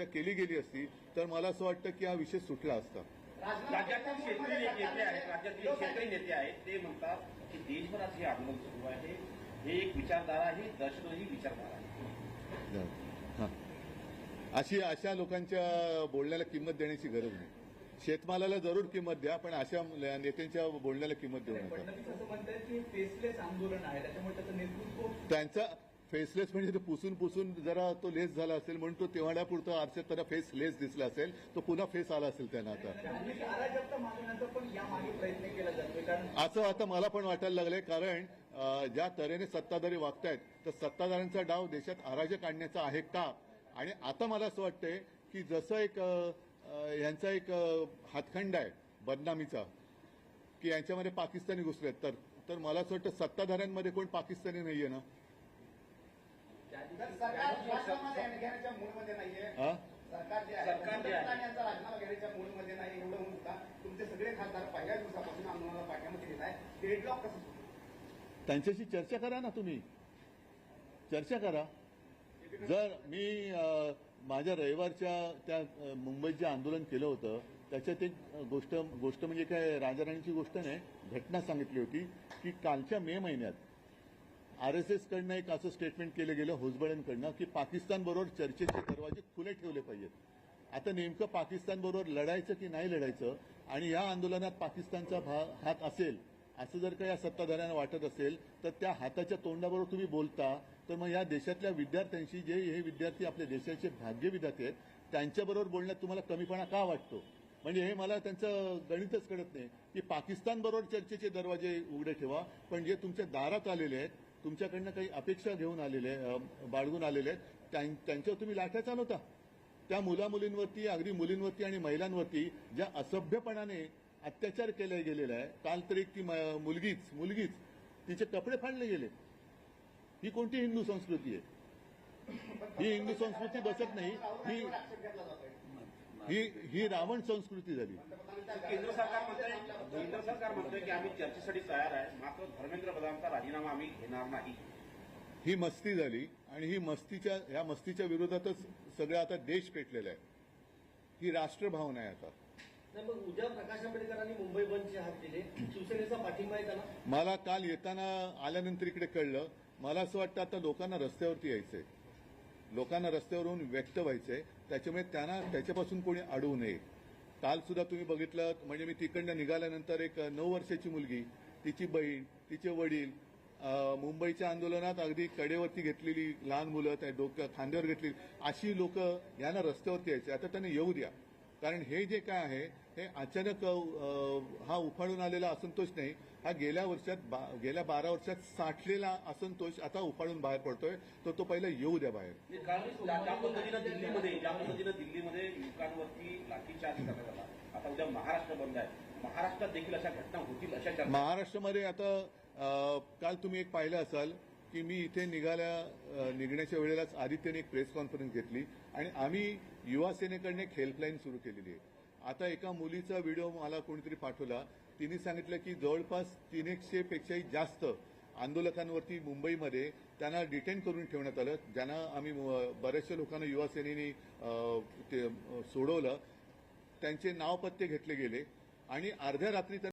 चर्चा केली गेली असती तर मला असं वाटतं की हा विषय सुटला असता. राज्यातील शेतकरी नेते आहेत, राज्यातील शेतकरी नेते आहेत, ते म्हणतात की देशभरात हे आंदोलन सुरू आहे, हे एक विचारधारा आहे, दहशतवादी विचारधारा आहे. अशा लोकांच्या बोलण्याला किंमत देण्याची गरज नाही. शेतमालाला जरूर किंमत द्या, पण अशा नेत्यांच्या बोलण्याला किंमत देऊ नका. फडणवीस असं म्हणतात की फेसलेस आंदोलन आहे, त्याच्यामुळे त्याचं नेतृत्व त्यांचा फेसलेस म्हणजे ते पुसून जरा तो लेस झाला असेल म्हणून तो तेवढ्यापुरतं आरशात त्याला फेस लेस दिसला असेल, तो पुन्हा फेस आला असेल त्यांना आता. अराजकता मागण्याचा पण यामागे प्रयत्न केला जातोय, कारण असं आता मला पण वाटायला लागलंय. कारण ज्या तऱ्हेने सत्ताधारी वागतायत तर सत्ताधाऱ्यांचा डाव देशात अराजक आणण्याचा आहे का? आणि आता मला असं वाटतंय की जसं एक यांचा एक हातखंड आहे बदनामीचा की यांच्यामध्ये पाकिस्तानी घुसलेत, तर मला असं वाटतं सत्ताधाऱ्यांमध्ये कोण पाकिस्तानी नाहीये ना. सरकार राजीनामा घेण्याच्या मूडमध्ये नाहीये. सरकार जे आहे यांचा राजीनामा घेण्याच्या मूडमध्ये नाही. एवढं होऊन का तुमचे सगळे खासदार पहिल्या दिवसापासून आंदोलनाला पाठिंबा देत आहे. डेडलॉक कसं सुरू? त्यांच्याशी चर्चा करा ना, तुम्ही चर्चा करा. जर मी माझ्या रविवारच्या त्या मुंबईत जे आंदोलन केलं होतं त्याच्यात एक गोष्ट म्हणजे काय राजाराणीची गोष्ट नाही, घटना सांगितली होती की कालच्या मे महिन्यात आरएसएसकडनं एक असं स्टेटमेंट केलं गेलं हुजबळांकडनं की पाकिस्तानबरोबर चर्चेचे दरवाजे खुले ठेवले पाहिजेत. आता नेमकं पाकिस्तानबरोबर लढायचं की नाही लढायचं आणि या आंदोलनात पाकिस्तानचा हात असेल असं जर का या सत्ताधाऱ्यांना वाटत असेल तर त्या हाताच्या तोंडाबरोबर तुम्ही बोलता, तर मग या देशातल्या विद्यार्थ्यांशी जे हे विद्यार्थी आपल्या देशाचे भाग्य विधाते आहेत त्यांच्याबरोबर बोलण्यात तुम्हाला कमीपणा का वाटतो? म्हणजे हे मला त्यांचं गणितच कळत नाही की पाकिस्तानबरोबर चर्चेचे दरवाजे उघडे ठेवा, पण जे तुमच्या दारात आलेले आहेत, तुमच्याकडनं काही अपेक्षा घेऊन आलेले बाळगून आलेले आहेत त्यांच्यावर तुम्ही लाठ्या चालवता. त्या मुलामुलींवरती, अगदी मुलींवरती आणि महिलांवरती ज्या असभ्यपणाने अत्याचार केला गेलेला आहे. काल तर एक ती मुलगीच तिचे कपडे फाडले गेले. ही कोणती हिंदू संस्कृती आहे? ही हिंदू संस्कृती बसत नाही. ही रावण संस्कृती झाली. केंद्र सरकार म्हणतंय की आम्ही चर्चेसाठी तयार आहे, मात्र धर्मेंद्र प्रधानचा राजीनामा आम्ही घेणार नाही. ही मस्ती झाली आणि या मस्तीच्या विरोधातच सगळं आता देश पेटलेला आहे. ही राष्ट्रभावना आहे आता. नाही, मग उद्या प्रकाश आंबेडकरांनी मुंबई बंदचे हात दिले, शिवसेनेचा पाठिंबा आहे त्याला. मला काल येताना आल्यानंतर इकडे कळलं. मला असं वाटतं आता लोकांना रस्त्यावरती यायचंय, लोकांना रस्त्यावरून व्यक्त व्हायचंय, त्याच्यामुळे त्यांना त्याच्यापासून कोणी अडवू नये. काल सुद्धा तुम्ही बघितलं, म्हणजे मी तिकडनं निघाल्यानंतर एक 9 वर्षाची मुलगी, तिची बहीण, तिचे वडील, मुंबईच्या आंदोलनात अगदी कडेवरती घेतलेली लहान मुलं, त्या खांद्यावर घेतलेली अशी लोक यांना रस्त्यावरती यायचे. आता त्यांना येऊ द्या, कारण हे जे काय आहे हे अचानक हा उफाळून आलेला असंतोष नाही, हा गेल्या 12 वर्षात साठलेला असंतोष आता उफाळून बाहेर पडतोय. तो पहिला येऊ द्या बाहेर. ज्या पद्धतीनं दिल्लीमध्ये युवकांवरती लाठीचार्ज करण्यात आला, आता उद्या महाराष्ट्र बंद आहे, महाराष्ट्रात देखील अशा घटना होतील अशा महाराष्ट्रामध्ये आता काल तुम्ही एक पाहिलं असाल की मी इथे निघण्याच्या वेळेलाच आदित्यने एक प्रेस कॉन्फरन्स घेतली आणि आम्ही युवा सेनेकडनं एक हेल्पलाईन सुरू केलेली आहे. आता एका मुलीचा व्हिडिओ मला कोणीतरी पाठवला. तिने सांगितलं की जवळपास 300 पेक्षाही जास्त आंदोलकांवरती मुंबईमध्ये त्यांना डिटेन करून ठेवण्यात आलं, ज्यांना आम्ही बऱ्याचशा लोकांना युवा सेनेने सोडवलं. त्यांचे नाव पत्ते घेतले गेले आणि अर्ध्या रात्री